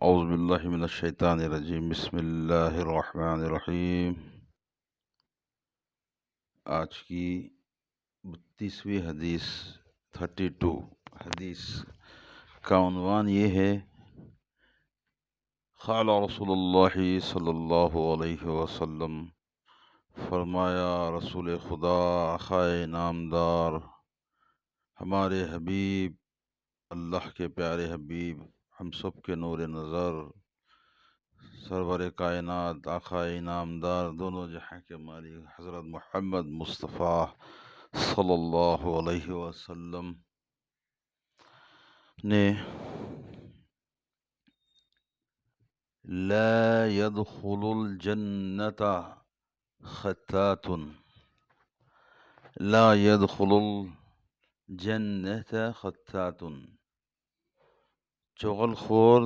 اعوذ باللہ من الشیطان الرجیم، بسم اللہ الرحمن الرحیم۔ آج کی 32ویں حدیث 32 حدیث کا عنوان یہ ہے: قال رسول اللہ صلی اللہ علیہ وسلم، فرمایا رسول خدا آقائے نامدار، ہمارے حبیب، اللہ کے پیارے حبیب، ہم سب کے نور نظر، سرور کائنات، آقائے نامدار، دونوں جہاں کے مالک حضرت محمد مصطفیٰ صلی اللہ علیہ وسلم نے لا يدخل الجنة خطات، لا يدخل الجنة خطات، چغل خور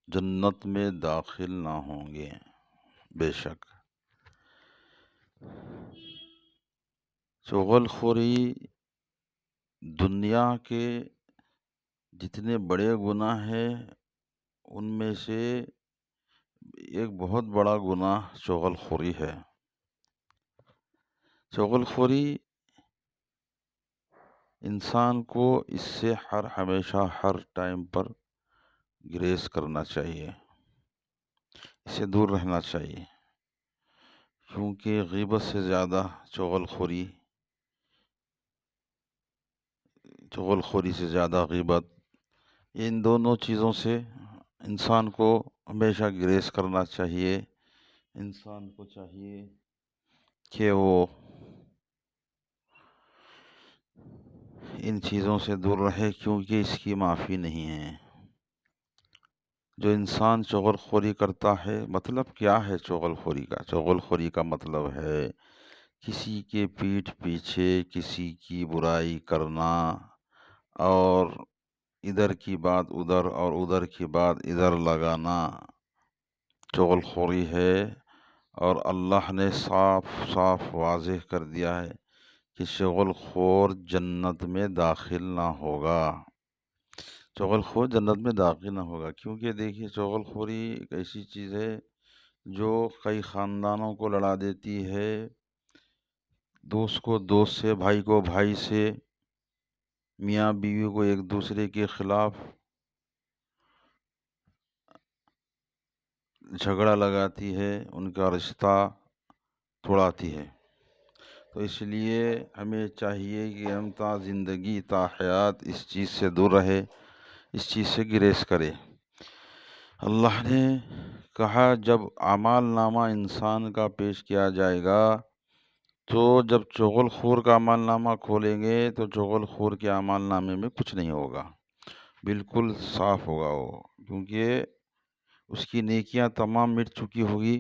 جنت میں داخل نہ ہوں گے۔ بے شک چغل خوری دنیا کے جتنے بڑے گناہ ہیں ان میں سے ایک بہت بڑا گناہ چغل خوری ہے۔ چغل خوری انسان کو اس سے ہمیشہ ہر ٹائم پر گریز کرنا چاہیے، اس سے دور رہنا چاہیے، کیونکہ غیبت سے زیادہ چغل خوری سے زیادہ غیبت، ان دونوں چیزوں سے انسان کو ہمیشہ گریز کرنا چاہیے۔ انسان کو چاہیے کہ وہ ان چیزوں سے دور رہے، کیونکہ اس کی معافی نہیں ہے۔ جو انسان چغل خوری کرتا ہے، مطلب کیا ہے چغل خوری کا؟ چغل خوری کا مطلب ہے کسی کے پیٹھ پیچھے کسی کی برائی کرنا، اور ادھر کی بات ادھر اور ادھر کی بات ادھر لگانا چغل خوری ہے۔ اور اللہ نے صاف صاف واضح کر دیا ہے کہ چغل خور جنت میں داخل نہ ہوگا، چغل خور جنت میں داخل نہ ہوگا۔ کیونکہ دیکھیے، چغل خوری ایک ایسی چیز ہے جو کئی خاندانوں کو لڑا دیتی ہے، دوست کو دوست سے، بھائی کو بھائی سے، میاں بیوی کو ایک دوسرے کے خلاف جھگڑا لگاتی ہے، ان کا رشتہ توڑاتی ہے۔ تو اس لیے ہمیں چاہیے کہ ہم تا زندگی تا حیات اس چیز سے دور رہے، اس چیز سے گریز کرے۔ اللہ نے کہا جب اعمال نامہ انسان کا پیش کیا جائے گا تو جب چغل خور کا اعمال نامہ کھولیں گے تو چغل خور کے اعمال نامے میں کچھ نہیں ہوگا، بالکل صاف ہوگا وہ، کیونکہ اس کی نیکیاں تمام مٹ چکی ہوگی۔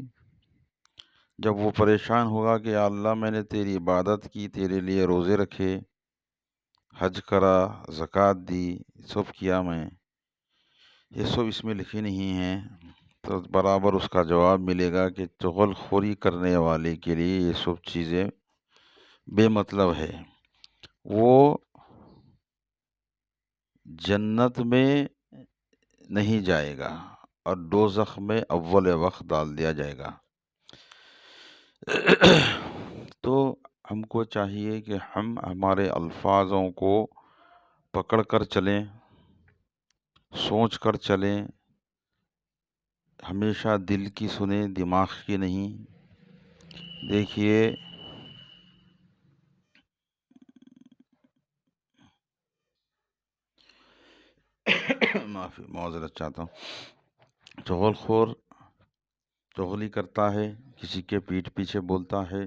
جب وہ پریشان ہوگا کہ یا اللہ، میں نے تیری عبادت کی، تیرے لیے روزے رکھے، حج کرا، زکوٰۃ دی، سب کیا، میں یہ سب اس میں لکھی نہیں ہیں، تو برابر اس کا جواب ملے گا کہ چغل خوری کرنے والے کے لیے یہ سب چیزیں بے مطلب ہے، وہ جنت میں نہیں جائے گا اور دوزخ میں اول وقت ڈال دیا جائے گا۔ تو ہم کو چاہیے کہ ہم ہمارے الفاظوں کو پکڑ کر چلیں، سوچ کر چلیں، ہمیشہ دل کی سنیں، دماغ کی نہیں۔ دیکھیے، معذرت چاہتا ہوں، چغل خور چغلی کرتا ہے، کسی کے پیٹھ پیچھے بولتا ہے،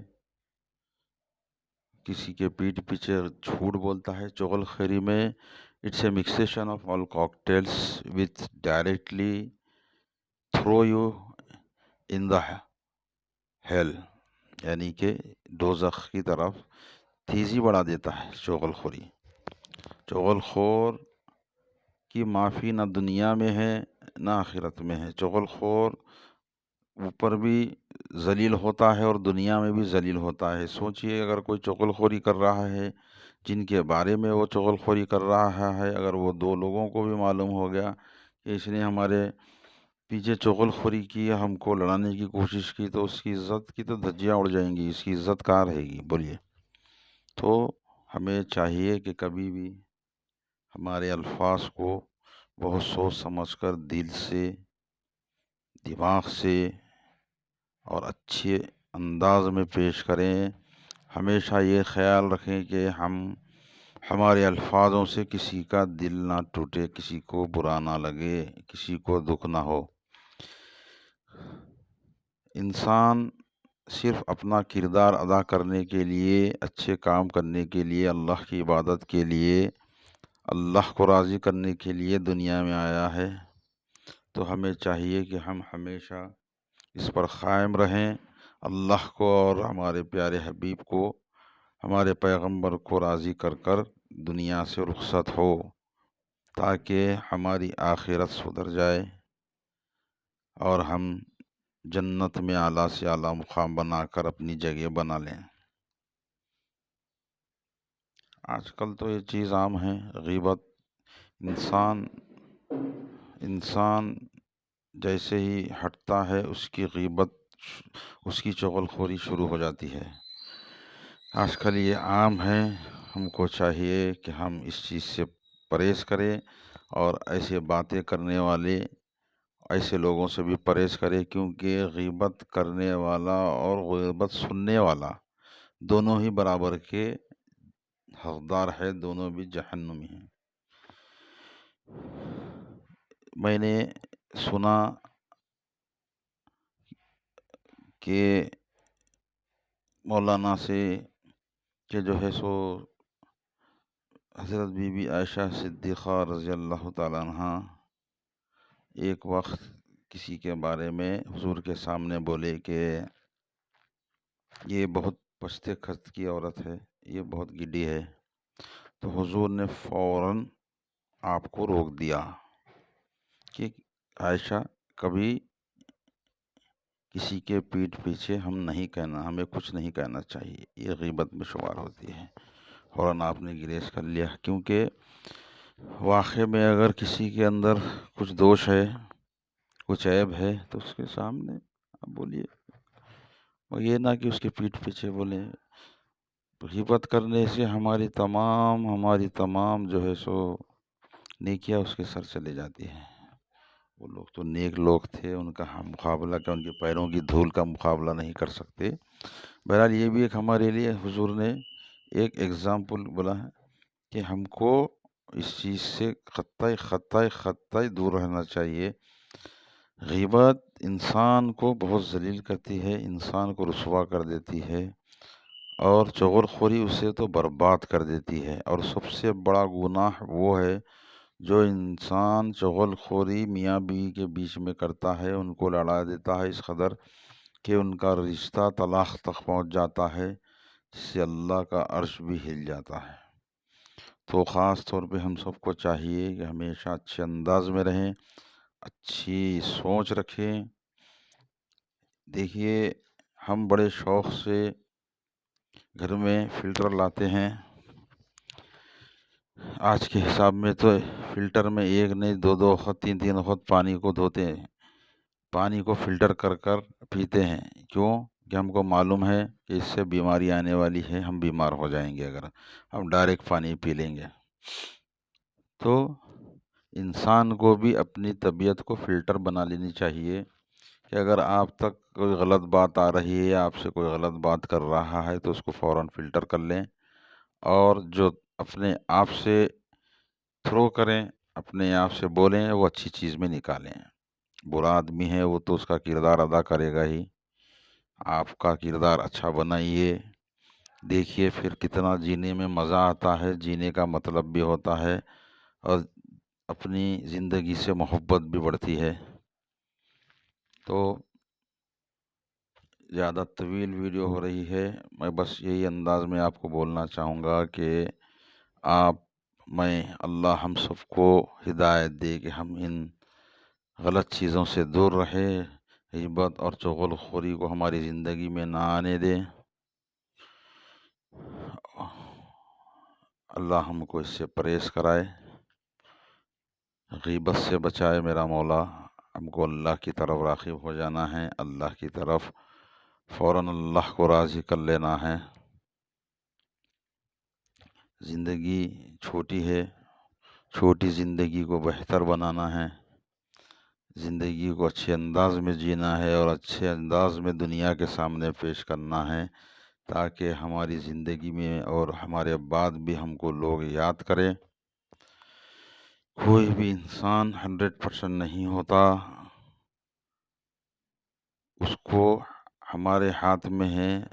کسی کے پیٹھ پیچھے جھوٹ بولتا ہے۔ چغل خوری میں it's a mixation of all cocktails which directly throw you in the hell، یعنی کہ دوزخ کی طرف تیزی بڑھا دیتا ہے چغل خوری۔ چغل خور کی معافی نہ دنیا میں ہے نہ آخرت میں ہے۔ چغل خور اوپر بھی ذلیل ہوتا ہے اور دنیا میں بھی ذلیل ہوتا ہے۔ سوچئے، اگر کوئی چغل خوری کر رہا ہے، جن کے بارے میں وہ چغل خوری کر رہا ہے، اگر وہ دو لوگوں کو بھی معلوم ہو گیا کہ اس نے ہمارے پیچھے چغل خوری کی، ہم کو لڑانے کی کوشش کی، تو اس کی عزت کی تو دھجیاں اڑ جائیں گی، اس کی عزت کہاں رہے گی بولیے؟ تو ہمیں چاہیے کہ کبھی بھی ہمارے الفاظ کو بہت سوچ سمجھ کر دل سے، دماغ سے اور اچھے انداز میں پیش کریں۔ ہمیشہ یہ خیال رکھیں کہ ہمارے الفاظوں سے کسی کا دل نہ ٹوٹے، کسی کو برا نہ لگے، کسی کو دکھ نہ ہو۔ انسان صرف اپنا کردار ادا کرنے کے لیے، اچھے کام کرنے کے لیے، اللہ کی عبادت کے لیے، اللہ کو راضی کرنے کے لیے دنیا میں آیا ہے، تو ہمیں چاہیے کہ ہم ہمیشہ اس پر قائم رہیں، اللہ کو اور ہمارے پیارے حبیب کو، ہمارے پیغمبر کو راضی کر کر دنیا سے رخصت ہو، تاکہ ہماری آخرت سدھر جائے اور ہم جنت میں اعلیٰ سے اعلیٰ مقام بنا کر اپنی جگہ بنا لیں۔ آج کل تو یہ چیز عام ہے، غیبت۔ انسان جیسے ہی ہٹتا ہے، اس کی غیبت، اس کی چغل خوری شروع ہو جاتی ہے۔ آج کل یہ عام ہے، ہم کو چاہیے کہ ہم اس چیز سے پرہیز کریں اور ایسے باتیں کرنے والے، ایسے لوگوں سے بھی پرہیز کرے، کیونکہ غیبت کرنے والا اور غیبت سننے والا دونوں ہی برابر کے حقدار ہے، دونوں بھی جہنمی ہیں۔ میں نے سنا کہ مولانا سے کہ جو ہے سو حضرت بی بی عائشہ صدیقہ رضی اللہ تعالیٰ عنہ ایک وقت کسی کے بارے میں حضور کے سامنے بولے کہ یہ بہت پشت خط کی عورت ہے، یہ بہت گڈی ہے، تو حضور نے فوراً آپ کو روک دیا کہ عائشہ، کبھی کسی کے پیٹھ پیچھے ہمیں کچھ نہیں کہنا چاہیے، یہ غیبت میں شمار ہوتی ہے۔ فوراً آپ نے گریز کر لیا، کیونکہ واقع میں اگر کسی کے اندر کچھ دوش ہے، کچھ عیب ہے، تو اس کے سامنے آپ بولیے، اور یہ نہ کہ اس کے پیٹھ پیچھے بولیں۔ غیبت کرنے سے ہماری تمام جو ہے سو نیکیاں اس کے سر چلے جاتی ہیں۔ وہ لوگ تو نیک لوگ تھے، ان کا ہم مقابلہ ان کے پیروں کی دھول کا مقابلہ نہیں کر سکتے۔ بہرحال یہ بھی ایک ہمارے لیے حضور نے ایک ایگزامپل بولا ہے کہ ہم کو اس چیز سے خطائی دور رہنا چاہیے۔ غیبت انسان کو بہت ذلیل کرتی ہے، انسان کو رسوا کر دیتی ہے، اور چغل خوری اسے تو برباد کر دیتی ہے۔ اور سب سے بڑا گناہ وہ ہے جو انسان چغل خوری میاں بیوی کے بیچ میں کرتا ہے، ان کو لڑا دیتا ہے اس قدر کہ ان کا رشتہ طلاق تک پہنچ جاتا ہے، جس سے اللہ کا عرش بھی ہل جاتا ہے۔ تو خاص طور پہ ہم سب کو چاہیے کہ ہمیشہ اچھے انداز میں رہیں، اچھی سوچ رکھیں۔ دیکھیے، ہم بڑے شوق سے گھر میں فلٹر لاتے ہیں، آج کے حساب میں تو فلٹر میں ایک نہیں دو وقت، تین وقت پانی کو دھوتے ہیں، پانی کو فلٹر کر کر پیتے ہیں۔ کیوں؟ کہ ہم کو معلوم ہے کہ اس سے بیماری آنے والی ہے، ہم بیمار ہو جائیں گے اگر ہم ڈائریکٹ پانی پی لیں گے۔ تو انسان کو بھی اپنی طبیعت کو فلٹر بنا لینی چاہیے کہ اگر آپ تک کوئی غلط بات آ رہی ہے، آپ سے کوئی غلط بات کر رہا ہے، تو اس کو فوراً فلٹر کر لیں، اور جو اپنے آپ سے تھرو کریں، اپنے آپ سے بولیں، وہ اچھی چیز میں نکالیں۔ برا آدمی ہے وہ تو اس کا کردار ادا کرے گا ہی، آپ کا کردار اچھا بنائیے، دیکھیے پھر کتنا جینے میں مزہ آتا ہے، جینے کا مطلب بھی ہوتا ہے، اور اپنی زندگی سے محبت بھی بڑھتی ہے۔ تو زیادہ طویل ویڈیو ہو رہی ہے، میں بس یہی انداز میں آپ کو بولنا چاہوں گا کہ اللہ ہم سب کو ہدایت دے کہ ہم ان غلط چیزوں سے دور رہے، غیبت اور چغل خوری کو ہماری زندگی میں نہ آنے دے۔ اللہ ہم کو اس سے پرہیز کرائے۔ غیبت سے بچائے میرا مولا، ہم کو اللہ کی طرف راغب ہو جانا ہے، اللہ کی طرف فوراً اللہ کو راضی کر لینا ہے۔ زندگی چھوٹی ہے، چھوٹی زندگی کو بہتر بنانا ہے، زندگی کو اچھے انداز میں جینا ہے اور اچھے انداز میں دنیا کے سامنے پیش کرنا ہے، تاکہ ہماری زندگی میں اور ہمارے بعد بھی ہم کو لوگ یاد کریں۔ کوئی بھی انسان 100% نہیں ہوتا، اس کو ہمارے ہاتھ میں ہے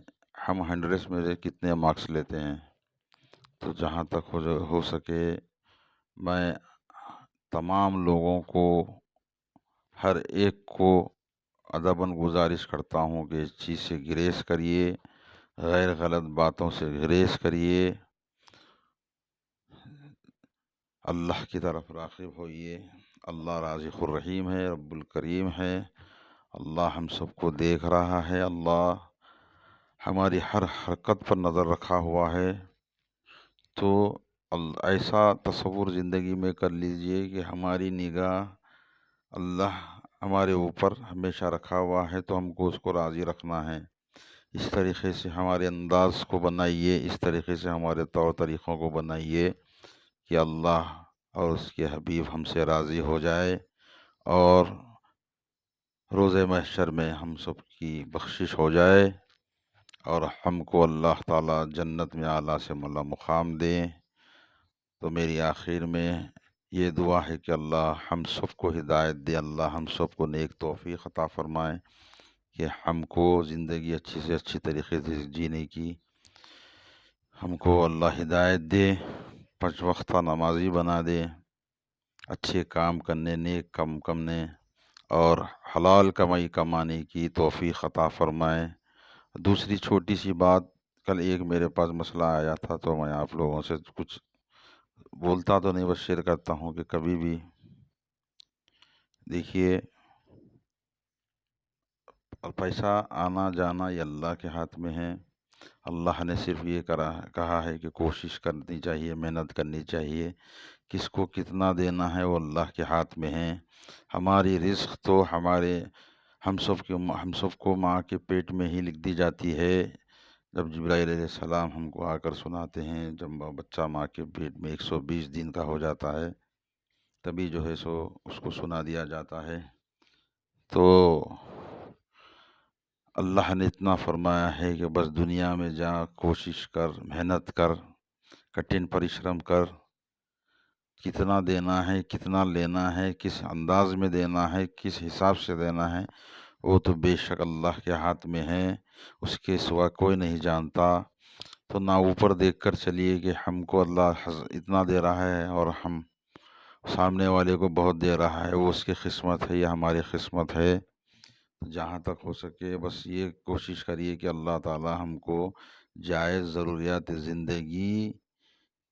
ہم 100 میں سے کتنے مارکس لیتے ہیں۔ تو جہاں تک ہو سکے میں تمام لوگوں کو، ہر ایک کو ادباً گزارش کرتا ہوں کہ اس چیز سے گریز کریے، غیر غلط باتوں سے گریز کریے، اللہ کی طرف راغب ہوئیے۔ اللہ رازق الرحیم ہے، رب الکریم ہے، اللہ ہم سب کو دیکھ رہا ہے، اللہ ہماری ہر حرکت پر نظر رکھا ہوا ہے۔ تو ایسا تصور زندگی میں کر لیجئے کہ ہماری نگاہ اللہ ہمارے اوپر ہمیشہ رکھا ہوا ہے، تو ہم کو اس کو راضی رکھنا ہے۔ اس طریقے سے ہمارے انداز کو بنائیے، اس طریقے سے ہمارے طور طریقوں کو بنائیے کہ اللہ اور اس کے حبیب ہم سے راضی ہو جائے، اور روز محشر میں ہم سب کی بخشش ہو جائے، اور ہم کو اللہ تعالیٰ جنت میں اعلیٰ سے ملا مقام دیں۔ تو میری آخر میں یہ دعا ہے کہ اللہ ہم سب کو ہدایت دے، اللہ ہم سب کو نیک توفیق عطا فرمائے کہ ہم کو زندگی اچھی سے اچھی طریقے سے جینے کی ہم کو اللہ ہدایت دے، 5 وقتہ نمازی بنا دے، اچھے کام کرنے، نیک کام کرنے اور حلال کمائی کمانے کی توفیق عطا فرمائے۔ دوسری چھوٹی سی بات، کل ایک میرے پاس مسئلہ آیا تھا، تو میں آپ لوگوں سے کچھ بولتا تو نہیں، بس شیئر کرتا ہوں کہ کبھی بھی دیکھیے پیسہ آنا جانا یہ اللہ کے ہاتھ میں ہے۔ اللہ نے صرف یہ کہا ہے کہ کوشش کرنی چاہیے، محنت کرنی چاہیے، کس کو کتنا دینا ہے وہ اللہ کے ہاتھ میں ہے۔ ہماری رزق تو ہم سب کو ماں کے پیٹ میں ہی لکھ دی جاتی ہے۔ جب جبرائیل علیہ السلام ہم کو آ کر سناتے ہیں، جب بچہ ماں کے پیٹ میں 120 دن کا ہو جاتا ہے، تبھی جو ہے سو اس کو سنا دیا جاتا ہے۔ تو اللہ نے اتنا فرمایا ہے کہ بس دنیا میں جا، کوشش کر، محنت کر، کٹھن پریشرم کر، کتنا دینا ہے، کتنا لینا ہے، کس انداز میں دینا ہے، کس حساب سے دینا ہے، وہ تو بے شک اللہ کے ہاتھ میں ہے، اس کے سوا کوئی نہیں جانتا۔ تو نہ اوپر دیکھ کر چلیے کہ ہم کو اللہ اتنا دے رہا ہے اور ہم سامنے والے کو بہت دے رہا ہے، وہ اس کی قسمت ہے یا ہماری قسمت ہے۔ جہاں تک ہو سکے بس یہ کوشش کریے کہ اللہ تعالی ہم کو جائز ضروریات زندگی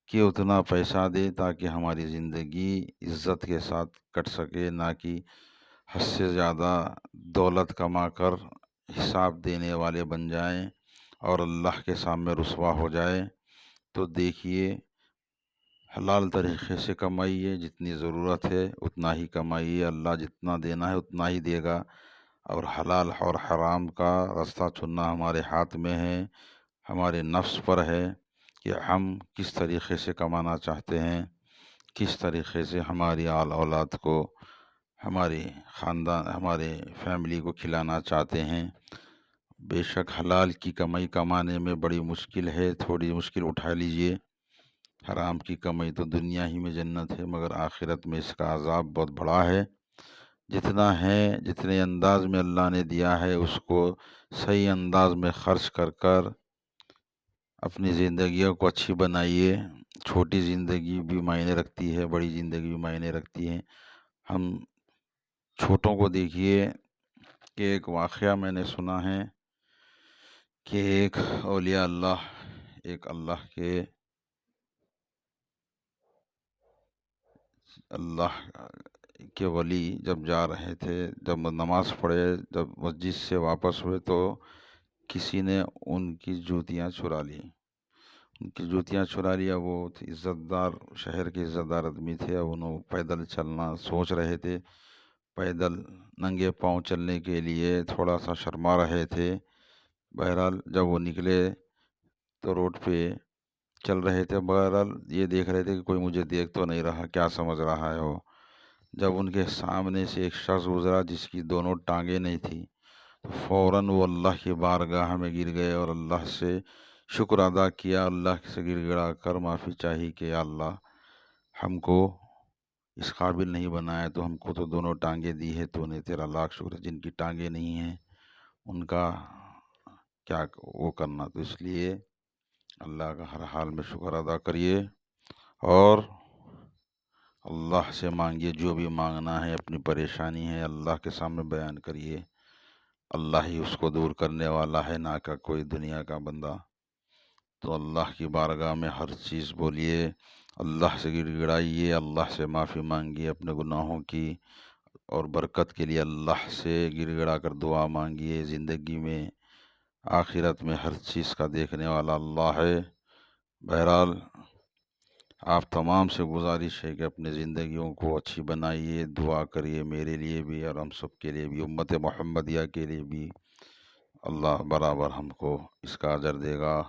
کہ اتنا پیسہ دے تاکہ ہماری زندگی عزت کے ساتھ کٹ سکے، نہ کہ حد سے زیادہ دولت کما کر حساب دینے والے بن جائیں اور اللہ کے سامنے رسوا ہو جائے۔ تو دیکھیے حلال طریقے سے کمائیے، جتنی ضرورت ہے اتنا ہی کمائیے، اللہ جتنا دینا ہے اتنا ہی دے گا، اور حلال اور حرام کا راستہ چننا ہمارے ہاتھ میں ہے، ہمارے نفس پر ہے کہ ہم کس طریقے سے کمانا چاہتے ہیں، کس طریقے سے ہماری آل اولاد کو، ہمارے خاندان، ہمارے فیملی کو کھلانا چاہتے ہیں۔ بے شک حلال کی کمائی کمانے میں بڑی مشکل ہے، تھوڑی مشکل اٹھا لیجئے۔ حرام کی کمائی تو دنیا ہی میں جنت ہے، مگر آخرت میں اس کا عذاب بہت بڑا ہے۔ جتنا ہے، جتنے انداز میں اللہ نے دیا ہے، اس کو صحیح انداز میں خرچ کر کر اپنی زندگیوں کو اچھی بنائیے۔ چھوٹی زندگی بھی معنی رکھتی ہے، بڑی زندگی بھی معنی رکھتی ہے۔ ہم چھوٹوں کو دیکھیے کہ ایک واقعہ میں نے سنا ہے کہ ایک اولیاء اللہ، ایک اللہ کے ولی جب جا رہے تھے، جب نماز پڑھے، جب مسجد سے واپس ہوئے تو کسی نے ان کی جوتیاں چرا لی، ان کی جوتیاں چرا لیا. وہ عزت دار شہر کے عزت دار آدمی تھے. اب انہوں پیدل چلنا سوچ رہے تھے، پیدل ننگے پاؤں چلنے کے لیے تھوڑا سا شرما رہے تھے. بہرحال جب وہ نکلے تو روڈ پہ چل رہے تھے. بہرحال یہ دیکھ رہے تھے کہ کوئی مجھے دیکھ تو نہیں رہا، کیا سمجھ رہا ہے وہ. جب ان کے سامنے سے ایک شخص گزرا جس کی دونوں ٹانگیں نہیں تھیں، تو فوراً وہ اللہ کی بارگاہ میں گر گئے اور اللہ سے شکر ادا کیا. اللہ سے گر گڑا کر معافی چاہی کہ یا اللہ ہم کو اس قابل نہیں بنایا، تو ہم کو تو دونوں ٹانگیں دی ہے، تو نے تیرا لاکھ شکر ہے. جن کی ٹانگیں نہیں ہیں ان کا کیا وہ کرنا. تو اس لیے اللہ کا ہر حال میں شکر ادا کریے اور اللہ سے مانگیے. جو بھی مانگنا ہے، اپنی پریشانی ہے اللہ کے سامنے بیان کریے. اللہ ہی اس کو دور کرنے والا ہے، نہ کہ کوئی دنیا کا بندہ. تو اللہ کی بارگاہ میں ہر چیز بولیے، اللہ سے گڑ گڑائیے، اللہ سے معافی مانگیے اپنے گناہوں کی، اور برکت کے لیے اللہ سے گڑ گڑا کر دعا مانگیے. زندگی میں آخرت میں ہر چیز کا دیکھنے والا اللہ ہے. بہرحال آپ تمام سے گزارش ہے کہ اپنی زندگیوں کو اچھی بنائیے. دعا کریے میرے لیے بھی اور ہم سب کے لیے بھی، امت محمدیہ کے لیے بھی. اللہ برابر ہم کو اس کا اجر دے گا.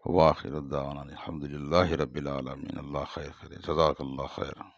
وآخر الدعوانا الحمد للہ رب العالمین. اللہ خیر کرے. جزاک اللہ خیر.